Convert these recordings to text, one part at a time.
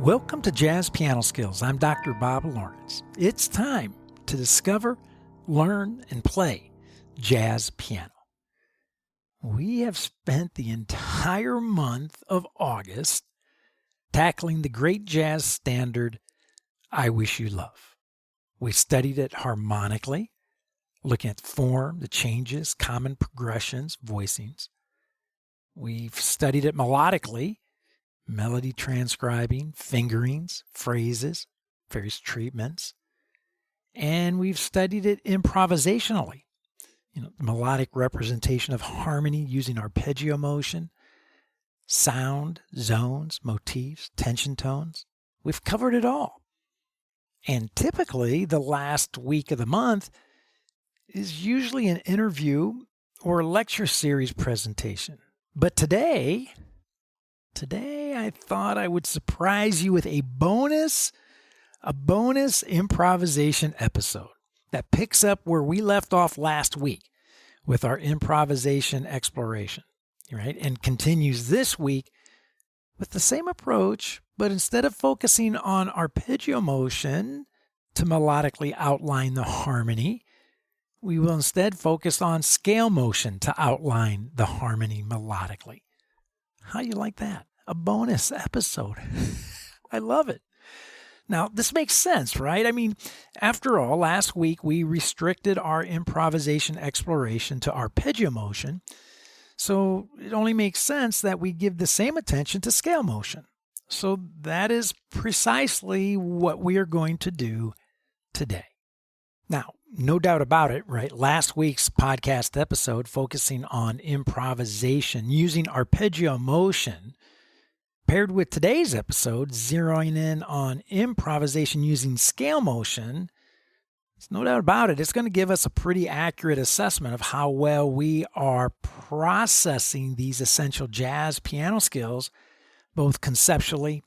Welcome to Jazz Piano Skills. I'm Dr. Bob Lawrence. It's time to discover, learn, and play jazz piano. We have spent the entire month of August tackling the great jazz standard, I Wish You Love. We studied it harmonically, looking at the form, the changes, common progressions, voicings. We've studied it melodically, melody transcribing, fingerings, phrases, various treatments. And we've studied it improvisationally, melodic representation of harmony using arpeggio motion, sound, zones, motifs, tension tones. We've covered it all. And typically, the last week of the month is usually an interview or a lecture series presentation. But today I thought I would surprise you with a bonus improvisation episode that picks up where we left off last week with our improvisation exploration, right? And continues this week with the same approach, but instead of focusing on arpeggio motion to melodically outline the harmony, we will instead focus on scale motion to outline the harmony melodically. How do you like that? A bonus episode. I love it. Now, this makes sense, right? I mean, after all, last week we restricted our improvisation exploration to arpeggio motion, so it only makes sense that we give the same attention to scale motion. So that is precisely what we are going to do today. Now, no doubt about it, right? Last week's podcast episode focusing on improvisation using arpeggio motion paired with today's episode zeroing in on improvisation using scale motion, there's no doubt about it, it's going to give us a pretty accurate assessment of how well we are processing these essential jazz piano skills, both conceptually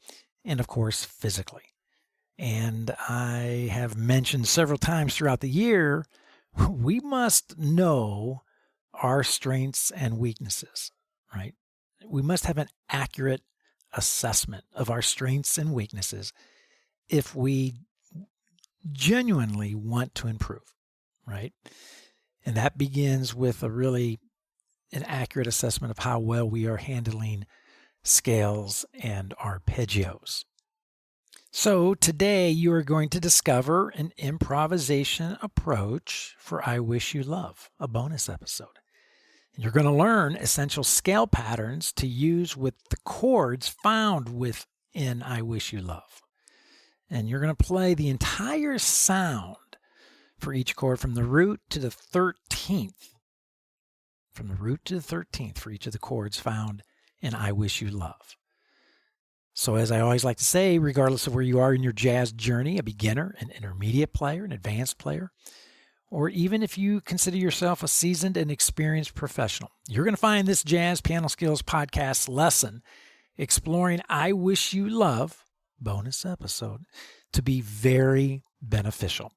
and, of course, physically. And I have mentioned several times throughout the year, we must know our strengths and weaknesses, right? We must have an accurate assessment of our strengths and weaknesses if we genuinely want to improve, right? And that begins with an accurate assessment of how well we are handling scales and arpeggios. So today you are going to discover an improvisation approach for I Wish You Love, a bonus episode. And you're going to learn essential scale patterns to use with the chords found within I Wish You Love. And you're going to play the entire sound for each chord from the root to the 13th. From the root to the 13th for each of the chords found in I Wish You Love. So as I always like to say, regardless of where you are in your jazz journey, a beginner, an intermediate player, an advanced player, or even if you consider yourself a seasoned and experienced professional, you're going to find this Jazz Piano Skills podcast lesson exploring I Wish You Love bonus episode to be very beneficial.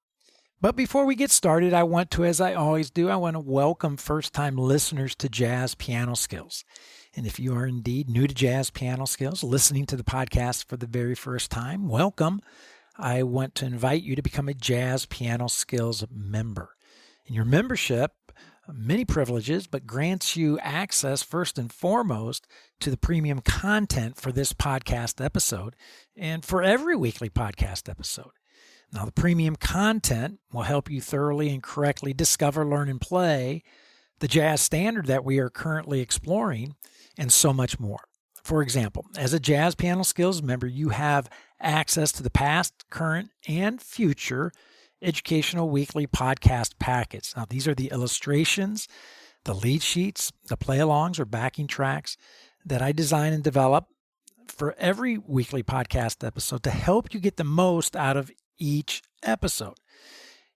But before we get started, I want to, as I always do, I want to welcome first-time listeners to Jazz Piano Skills. And if you are indeed new to Jazz Piano Skills, listening to the podcast for the very first time, welcome. I want to invite you to become a Jazz Piano Skills member. And your membership, many privileges, but grants you access first and foremost to the premium content for this podcast episode and for every weekly podcast episode. Now, the premium content will help you thoroughly and correctly discover, learn, and play the jazz standard that we are currently exploring, and so much more. For example, as a Jazz Piano Skills member, you have access to the past, current, and future educational weekly podcast packets. Now, these are the illustrations, the lead sheets, the play-alongs or backing tracks that I design and develop for every weekly podcast episode to help you get the most out of each episode.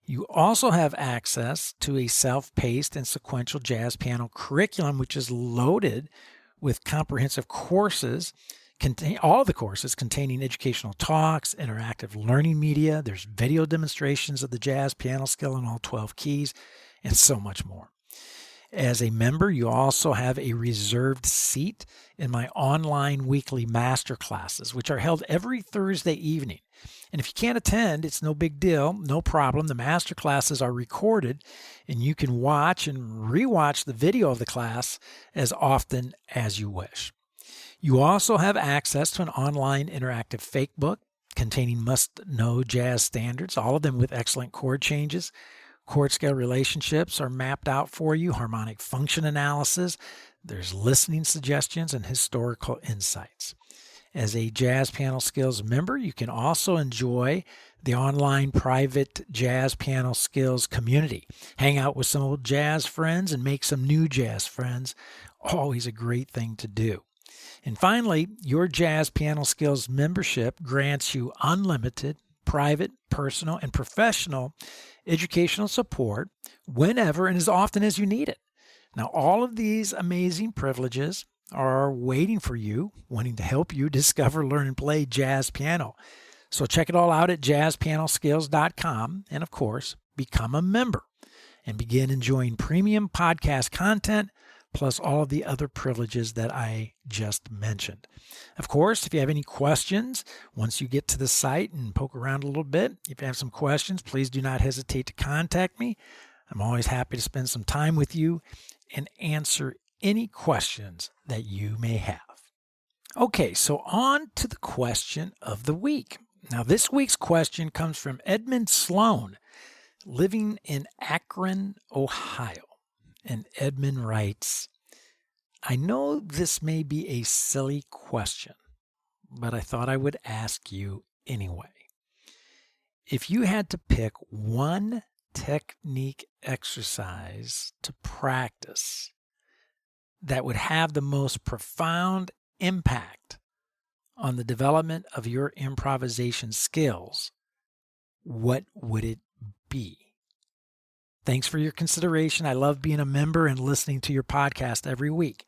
You also have access to a self-paced and sequential jazz piano curriculum, which is loaded with comprehensive courses, all the courses containing educational talks, interactive learning media. There's video demonstrations of the jazz piano skill in all 12 keys, and so much more. As a member, you also have a reserved seat in my online weekly master classes, which are held every Thursday evening. And if you can't attend, it's no big deal, no problem. The master classes are recorded, and you can watch and rewatch the video of the class as often as you wish. You also have access to an online interactive fake book containing must-know jazz standards, all of them with excellent chord changes. Chord scale relationships are mapped out for you, harmonic function analysis. There's listening suggestions and historical insights. As a Jazz Piano Skills member, you can also enjoy the online private Jazz Piano Skills community. Hang out with some old jazz friends and make some new jazz friends. Always a great thing to do. And finally, your Jazz Piano Skills membership grants you unlimited, private, personal, and professional educational support whenever and as often as you need it. Now, all of these amazing privileges are waiting for you, wanting to help you discover, learn, and play jazz piano. So check it all out at jazzpianoskills.com and, of course, become a member and begin enjoying premium podcast content plus all of the other privileges that I just mentioned. Of course, if you have any questions, once you get to the site and poke around a little bit, if you have some questions, please do not hesitate to contact me. I'm always happy to spend some time with you and answer any questions that you may have. Okay, so on to the question of the week. Now, this week's question comes from Edmund Sloan, living in Akron, Ohio. And Edmund writes, I know this may be a silly question, but I thought I would ask you anyway. If you had to pick one technique exercise to practice that would have the most profound impact on the development of your improvisation skills, what would it be? Thanks for your consideration. I love being a member and listening to your podcast every week.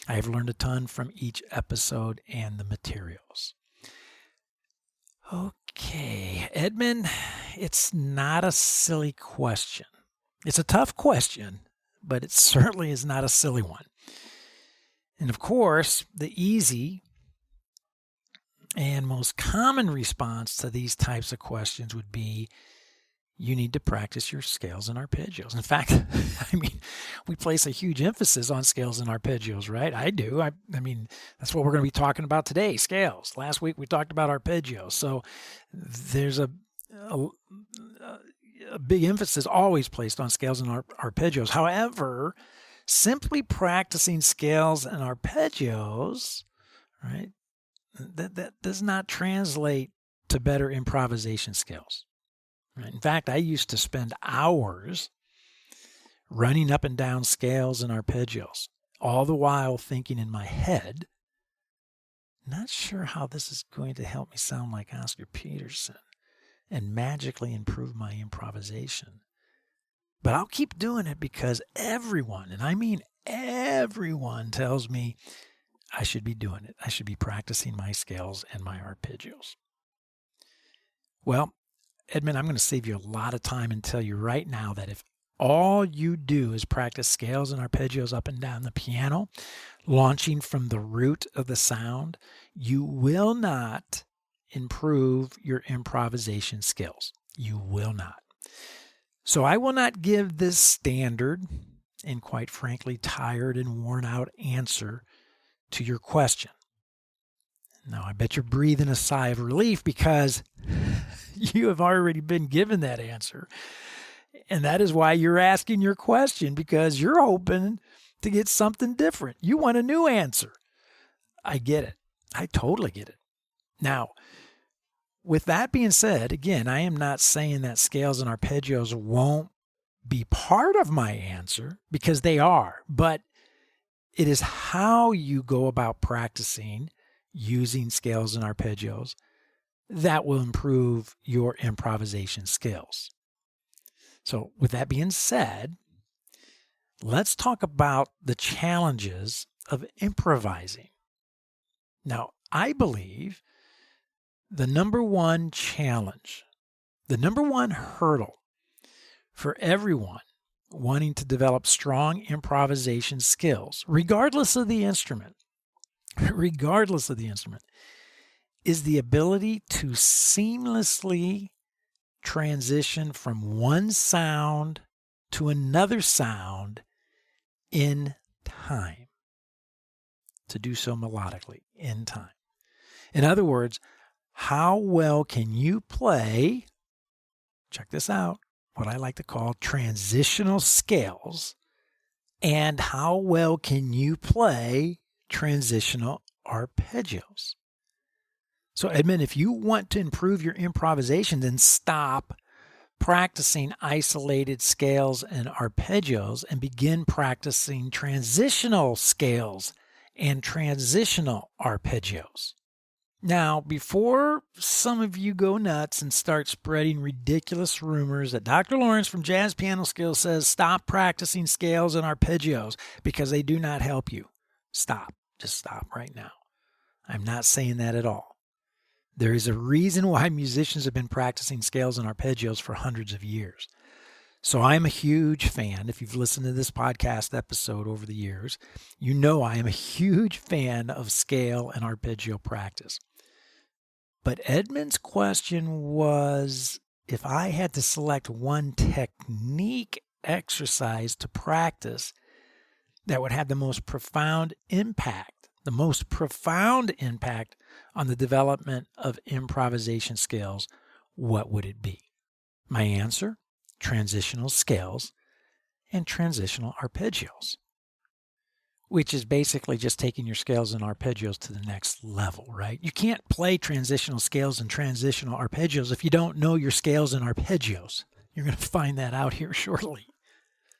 I have learned a ton from each episode and the materials. Okay, Edmund, it's not a silly question. It's a tough question, but it certainly is not a silly one. And of course, the easy and most common response to these types of questions would be, you need to practice your scales and arpeggios. In fact, we place a huge emphasis on scales and arpeggios, right? I do. I mean, that's what we're going to be talking about today, scales. Last week we talked about arpeggios. So there's a big emphasis always placed on scales and arpeggios. However, simply practicing scales and arpeggios, right, that does not translate to better improvisation skills. In fact, I used to spend hours running up and down scales and arpeggios, all the while thinking in my head, not sure how this is going to help me sound like Oscar Peterson and magically improve my improvisation. But I'll keep doing it because everyone, and I mean everyone, tells me I should be doing it. I should be practicing my scales and my arpeggios. Well, Edmund, I'm going to save you a lot of time and tell you right now that if all you do is practice scales and arpeggios up and down the piano, launching from the root of the sound, you will not improve your improvisation skills. You will not. So I will not give this standard and, quite frankly, tired and worn out answer to your question. Now, I bet you're breathing a sigh of relief because you have already been given that answer. And that is why you're asking your question, because you're hoping to get something different. You want a new answer. I get it. I totally get it. Now, with that being said, again, I am not saying that scales and arpeggios won't be part of my answer, because they are. But it is how you go about practicing using scales and arpeggios that will improve your improvisation skills. So with that being said, let's talk about the challenges of improvising. Now, I believe the number one challenge, the number one hurdle for everyone wanting to develop strong improvisation skills, regardless of the instrument, is the ability to seamlessly transition from one sound to another sound in time. To do so melodically in time. In other words, how well can you play, check this out, what I like to call transitional scales, and how well can you play transitional arpeggios? So Edmund, if you want to improve your improvisation, then stop practicing isolated scales and arpeggios and begin practicing transitional scales and transitional arpeggios. Now, before some of you go nuts and start spreading ridiculous rumors that Dr. Lawrence from Jazz Piano Skills says stop practicing scales and arpeggios because they do not help you. Stop. Just stop right now. I'm not saying that at all. There is a reason why musicians have been practicing scales and arpeggios for hundreds of years. So I'm a huge fan. If you've listened to this podcast episode over the years, you know I am a huge fan of scale and arpeggio practice. But Edmund's question was, if I had to select one technique exercise to practice that would have the most profound impact on the development of improvisation skills, what would it be? My answer, transitional scales and transitional arpeggios, which is basically just taking your scales and arpeggios to the next level, right? You can't play transitional scales and transitional arpeggios if you don't know your scales and arpeggios. You're going to find that out here shortly.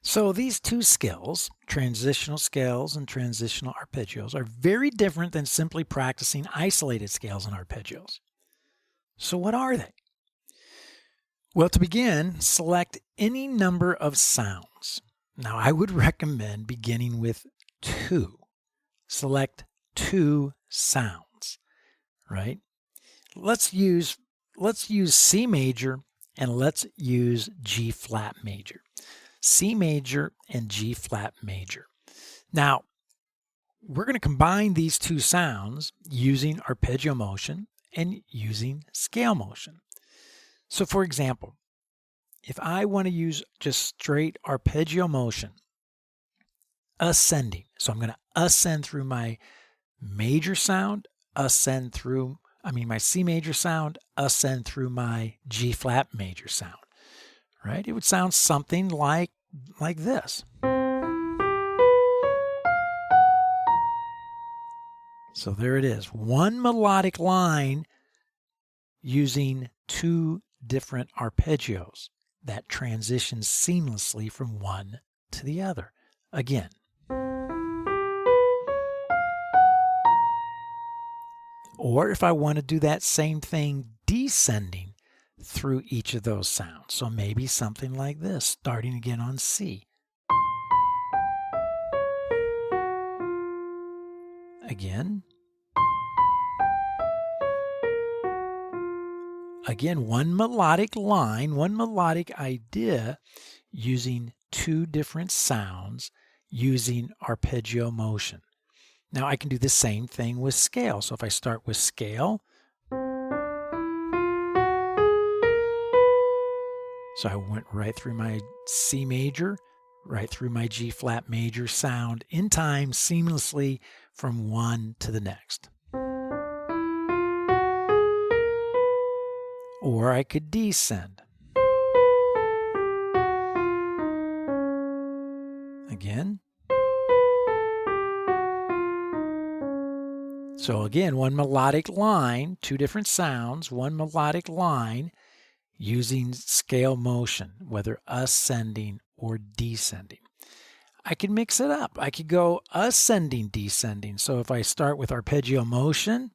So these two skills, transitional scales and transitional arpeggios, are very different than simply practicing isolated scales and arpeggios. So what are they? Well, to begin, select any number of sounds. Now, I would recommend beginning with 2. Select 2 sounds, right? Let's use C major and let's use G flat major. C major and G flat major. Now, we're going to combine these 2 sounds using arpeggio motion and using scale motion. So for example, if I want to use just straight arpeggio motion, ascending. So I'm going to ascend through my major sound, my C major sound, ascend through my G flat major sound. Right? It would sound something like this. So there it is. One melodic line using 2 different arpeggios that transition seamlessly from one to the other. Again. Or if I want to do that same thing descending through each of those sounds. So maybe something like this, starting again on C. Again. Again, one melodic line, one melodic idea using 2 different sounds using arpeggio motion. Now I can do the same thing with scale. So if I start with scale, so I went right through my C major, right through my G flat major sound in time seamlessly from one to the next. Or I could descend. Again. So again, one melodic line, 2 different sounds, one melodic line using scale motion, whether ascending or descending. I could mix it up. I could go ascending, descending. So if I start with arpeggio motion,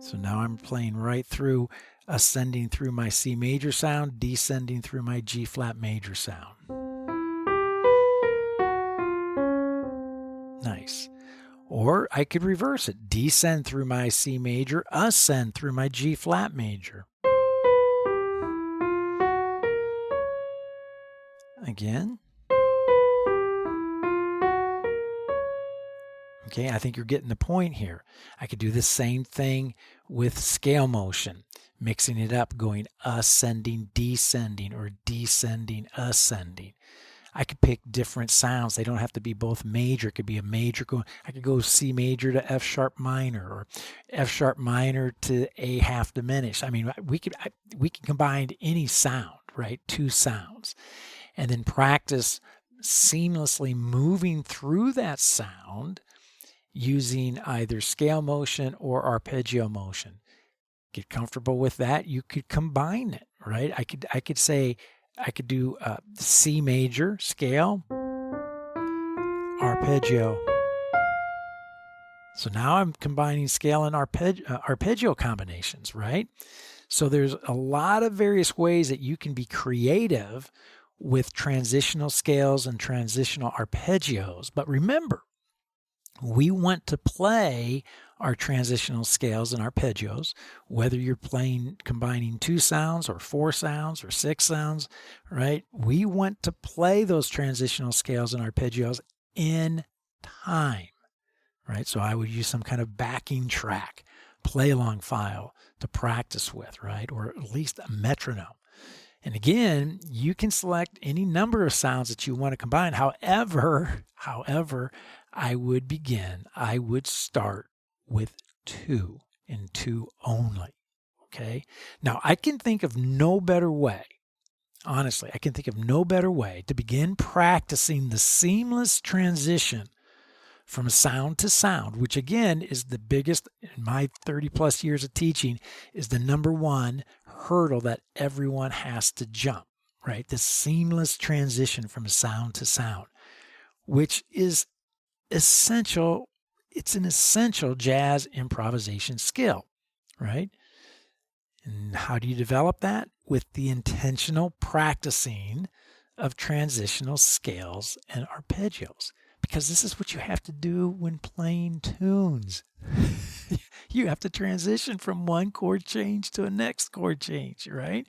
so now I'm playing right through, ascending through my C major sound, descending through my G flat major sound. Nice. Or I could reverse it, descend through my C major, ascend through my G flat major. again. Okay, I think you're getting the point here. I could do the same thing with scale motion, mixing it up, going ascending, descending, or descending, ascending. I could pick different sounds. They don't have to be both major. It could be a major. I could go C major to F sharp minor, or F sharp minor to A half diminished. I mean, we could combine any sound, right? Two sounds, and then practice seamlessly moving through that sound using either scale motion or arpeggio motion. Get comfortable with that. You could combine it, right? I could say I could do C major scale, arpeggio. So now I'm combining scale and arpeggio combinations, right? So there's a lot of various ways that you can be creative with transitional scales and transitional arpeggios. But remember, we want to play our transitional scales and arpeggios, whether you're combining 2 sounds or 4 sounds or 6 sounds, right? We want to play those transitional scales and arpeggios in time, right? So I would use some kind of backing track, play along file to practice with, right? Or at least a metronome. And again, you can select any number of sounds that you want to combine. However, I would start with 2 and 2 only. Okay. Now I can think of no better way. Honestly, I can think of no better way to begin practicing the seamless transition from sound to sound, which again is the biggest in my 30 plus years of teaching, is the number one hurdle that everyone has to jump, right? The seamless transition from sound to sound, which is essential. It's an essential jazz improvisation skill, right? And how do you develop that? With the intentional practicing of transitional scales and arpeggios, because this is what you have to do when playing tunes. You have to transition from one chord change to a next chord change, right?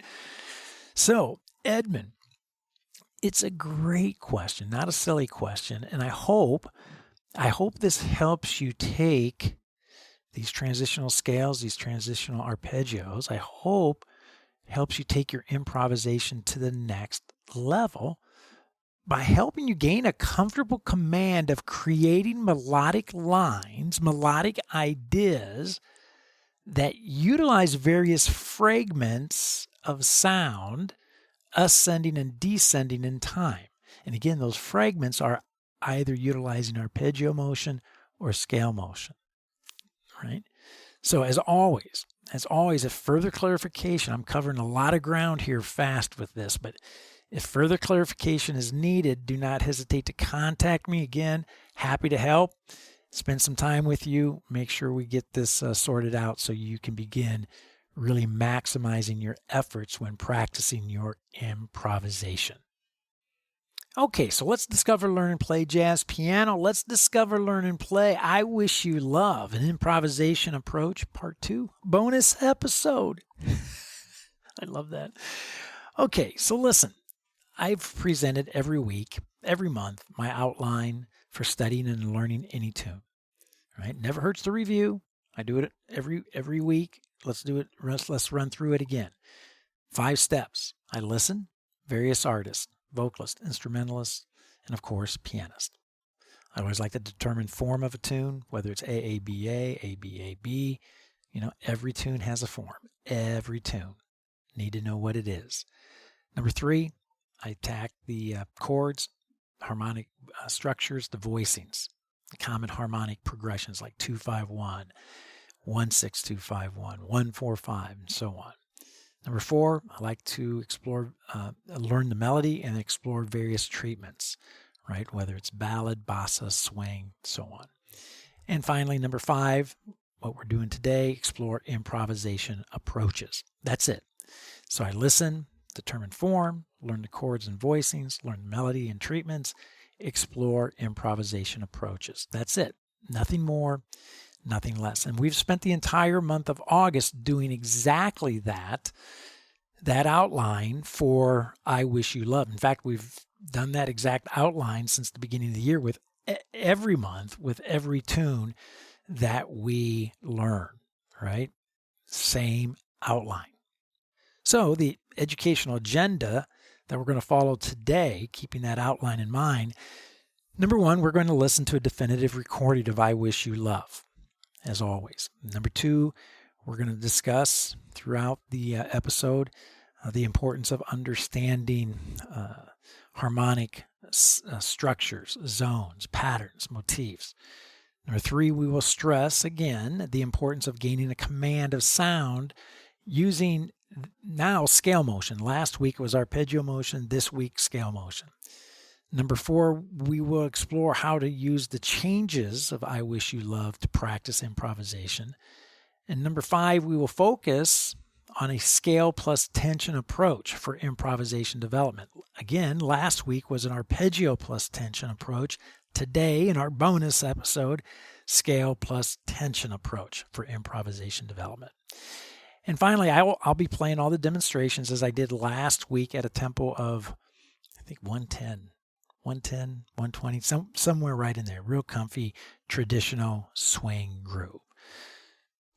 So, Edmund, it's a great question, not a silly question, and I hope this helps you take these transitional scales, these transitional arpeggios. I hope helps you take your improvisation to the next level by helping you gain a comfortable command of creating melodic lines, melodic ideas that utilize various fragments of sound, ascending and descending in time. And again, those fragments are either utilizing arpeggio motion or scale motion, right? So as always, if further clarification, I'm covering a lot of ground here fast with this, but if further clarification is needed, do not hesitate to contact me. Again, happy to help. Spend some time with you. Make sure we get this sorted out so you can begin really maximizing your efforts when practicing your improvisation. Okay, so let's discover, learn, and play jazz piano. Let's discover, learn, and play I Wish You Love, an improvisation approach, part 2, bonus episode. I love that. Okay, so listen. I've presented every week, every month, my outline for studying and learning any tune. Right? Never hurts to review. I do it every week. Let's do it. Let's run through it again. 5 steps. I listen, various artists, vocalists, instrumentalists, and of course, pianists. I always like to determine form of a tune, whether it's AABA, ABAB. Every tune has a form. Every tune. Need to know what it is. Number 3, I attack the chords, harmonic structures, the voicings, the common harmonic progressions like 2-5-1, 1-6-2-5-1, 1-4-5, and so on. Number 4, I like to explore, learn the melody and explore various treatments, right? Whether it's ballad, bossa, swing, so on. And finally, number 5, what we're doing today, explore improvisation approaches. That's it. So I listen, determine form, learn the chords and voicings, learn melody and treatments, explore improvisation approaches. That's it. Nothing more, nothing less. And we've spent the entire month of August doing exactly that outline for I Wish You Love. In fact, we've done that exact outline since the beginning of the year with every month, with every tune that we learn, right? Same outline. So the educational agenda that we're going to follow today, keeping that outline in mind, number one, we're going to listen to a definitive recording of I Wish You Love, as always. Number two, we're going to discuss throughout the episode the importance of understanding harmonic structures, zones, patterns, motifs. Number three, we will stress again the importance of gaining a command of sound using now scale motion. Last week was arpeggio motion, this week scale motion. Number four, we will explore how to use the changes of I Wish You Love to practice improvisation. And number five, we will focus on a scale plus tension approach for improvisation development. Again, last week was an arpeggio plus tension approach. Today, in our bonus episode, scale plus tension approach for improvisation development. And finally, I'll be playing all the demonstrations as I did last week at a tempo of, I think, 110, 120, somewhere right in there. Real comfy, traditional swing groove.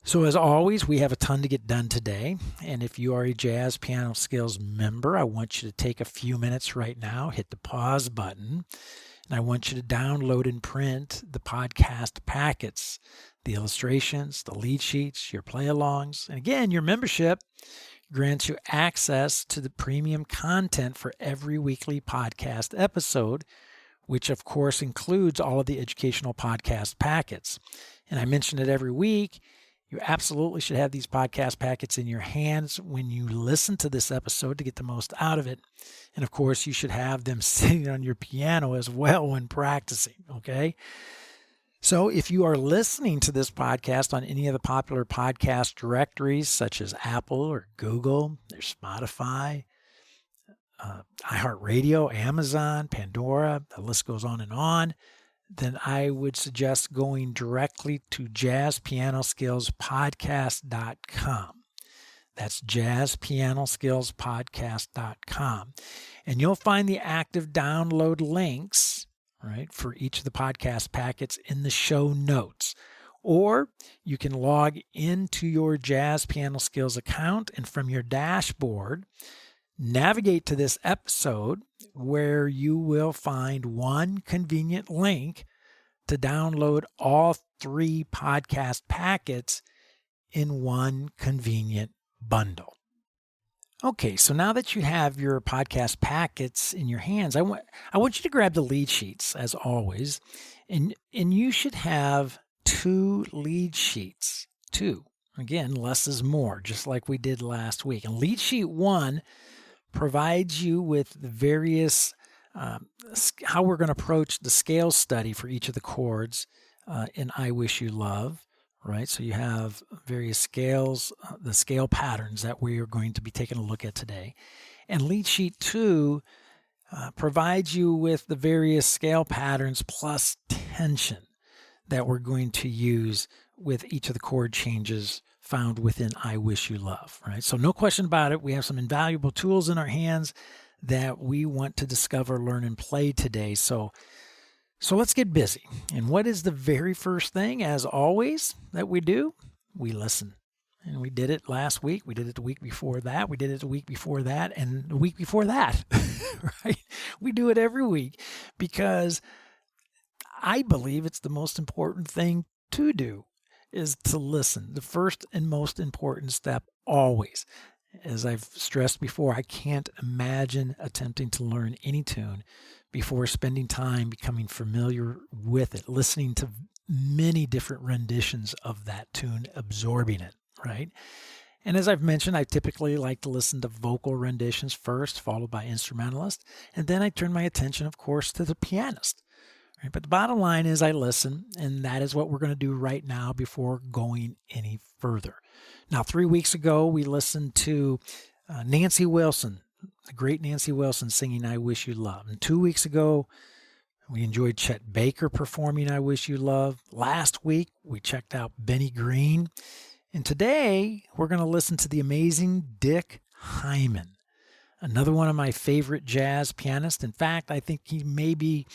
So as always, we have a ton to get done today. And if you are a Jazz Piano Skills member, I want you to take a few minutes right now, hit the pause button, and I want you to download and print the podcast packets, the illustrations, the lead sheets, your play-alongs. And again, your membership grants you access to the premium content for every weekly podcast episode, which of course includes all of the educational podcast packets. And I mention it every week. You absolutely should have these podcast packets in your hands when you listen to this episode to get the most out of it. And of course, you should have them sitting on your piano as well when practicing, okay? So if you are listening to this podcast on any of the popular podcast directories, such as Apple or Google, there's Spotify, iHeartRadio, Amazon, Pandora, the list goes on, then I would suggest going directly to jazzpianoskillspodcast.com. That's jazzpianoskillspodcast.com. And you'll find the active download links, right, for each of the podcast packets in the show notes. Or you can log into your Jazz Piano Skills account and from your dashboard, navigate to this episode where you will find one convenient link to download all three podcast packets in one convenient bundle. Okay, so now that you have your podcast packets in your hands, I want you to grab the lead sheets as always, and you should have 2 lead sheets. 2. Again, less is more, just like we did last week. And lead sheet 1 provides you with the various how we're going to approach the scale study for each of the chords in I Wish You Love, right? So you have various scales, the scale patterns that we are going to be taking a look at today. And lead sheet 2 provides you with the various scale patterns plus tension that we're going to use with each of the chord changes found within I Wish You Love, right? So no question about it, we have some invaluable tools in our hands that we want to discover, learn, and play today. So let's get busy. And what is the very first thing, as always, that we do? We listen. And we did it last week. We did it the week before that. We did it the week before that. And the week before that, right? We do it every week because I believe it's the most important thing to do is to listen. The first and most important step always. As I've stressed before, I can't imagine attempting to learn any tune before spending time becoming familiar with it, listening to many different renditions of that tune, absorbing it, right? And as I've mentioned, I typically like to listen to vocal renditions first, followed by instrumentalist, and then I turn my attention, of course, to the pianist. Right? But the bottom line is I listen, and that is what we're going to do right now before going any further. Now, 3 weeks ago, we listened to Nancy Wilson, the great Nancy Wilson singing I Wish You Love. And 2 weeks ago, we enjoyed Chet Baker performing I Wish You Love. Last week, we checked out Benny Green. And today, we're going to listen to the amazing Dick Hyman. another one of my favorite jazz pianists. In fact, I think he may be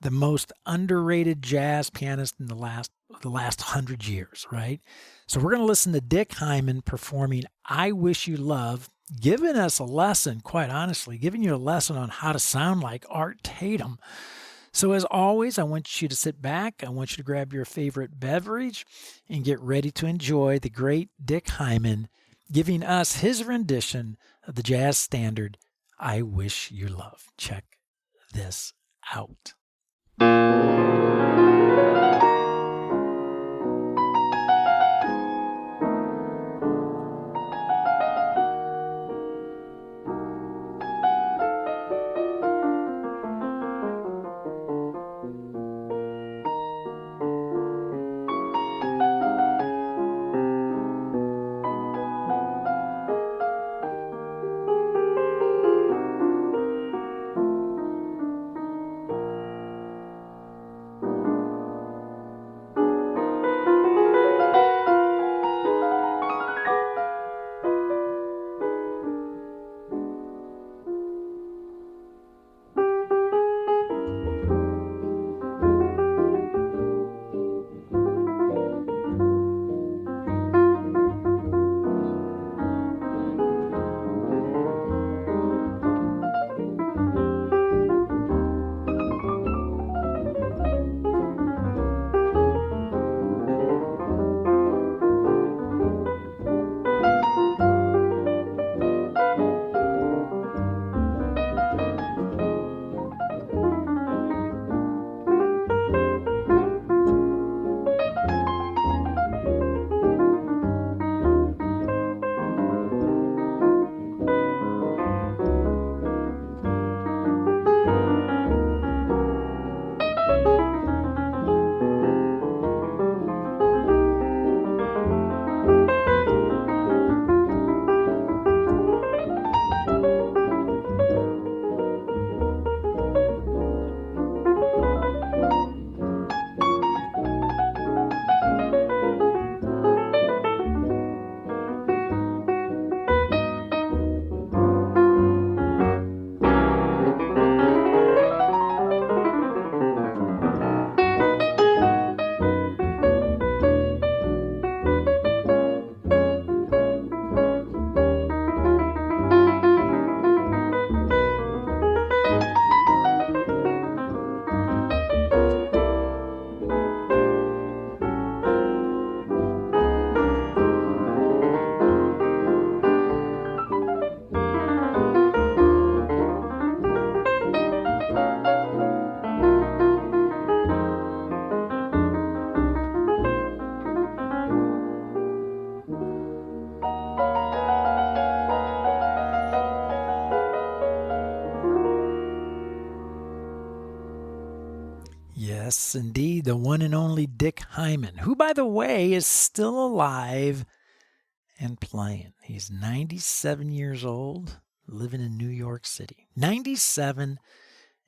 the most underrated jazz pianist in the last 100 years, right? So we're going to listen to Dick Hyman performing I Wish You Love, giving us a lesson, quite honestly, giving you a lesson on how to sound like Art Tatum. So as always, I want you to sit back. I want you to grab your favorite beverage and get ready to enjoy the great Dick Hyman giving us his rendition of the jazz standard, I Wish You Love. Check this out. Yes, indeed, the one and only Dick Hyman, who, by the way, is still alive and playing. He's 97 years old, living in New York City. 97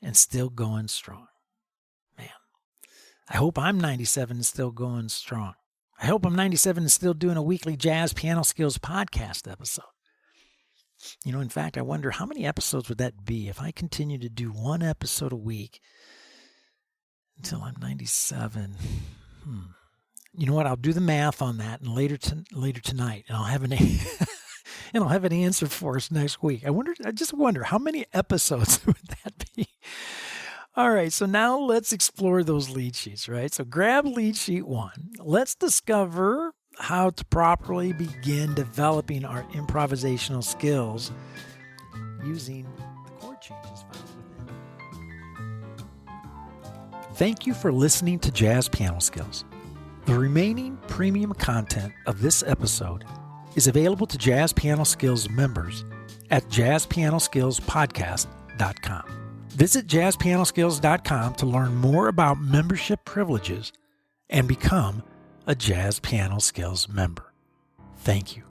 and still going strong. Man, I hope I'm 97 and still going strong. I hope I'm 97 and still doing a weekly Jazz Piano Skills podcast episode. You know, in fact, I wonder how many episodes would that be if I continue to do one episode a week until I'm 97. You know what? I'll do the math on that, and later tonight, and I'll have an answer for us next week. I just wonder how many episodes would that be. All right, so now let's explore those lead sheets, right? So grab lead sheet 1. Let's discover how to properly begin developing our improvisational skills using the chord changes found within. Thank you for listening to Jazz Piano Skills. The remaining premium content of this episode is available to Jazz Piano Skills members at jazzpianoskillspodcast.com. Visit jazzpianoskills.com to learn more about membership privileges and become a Jazz Piano Skills member. Thank you.